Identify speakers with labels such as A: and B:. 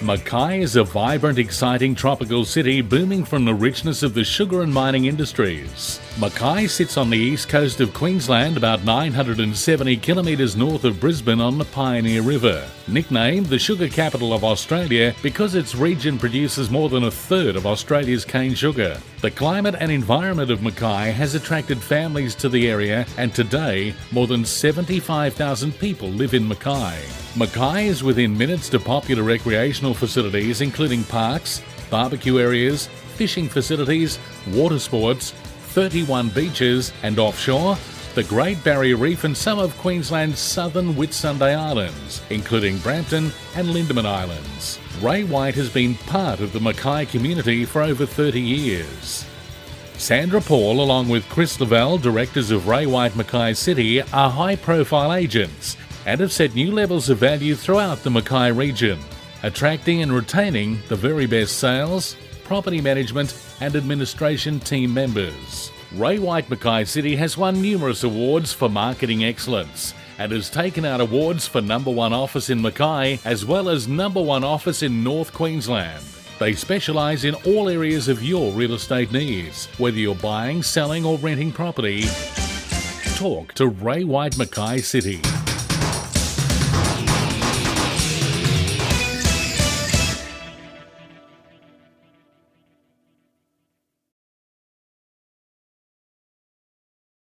A: Mackay is a vibrant, exciting tropical city booming from the richness of the sugar and mining industries. Mackay sits on the east coast of Queensland, about 970 kilometres north of Brisbane on the Pioneer River. Nicknamed the sugar capital of Australia because its region produces more than a third of Australia's cane sugar. The climate and environment of Mackay has attracted families to the area, and today more than 75,000 people live in Mackay. Mackay is within minutes to popular recreational facilities including parks, barbecue areas, fishing facilities, water sports, 31 beaches, and offshore, the Great Barrier Reef and some of Queensland's southern Whitsunday Islands, including Brampton and Lindeman Islands. Ray White has been part of the Mackay community for over 30 years. Sandra Paul, along with Chris Lavelle, directors of Ray White Mackay City, are high-profile agents and have set new levels of value throughout the Mackay region, attracting and retaining the very best sales, property management and administration team members. Ray White Mackay City has won numerous awards for marketing excellence and has taken out awards for #1 office in Mackay as well as #1 office in North Queensland. They specialise in all areas of your real estate needs. Whether you're buying, selling or renting property, talk to Ray White Mackay City.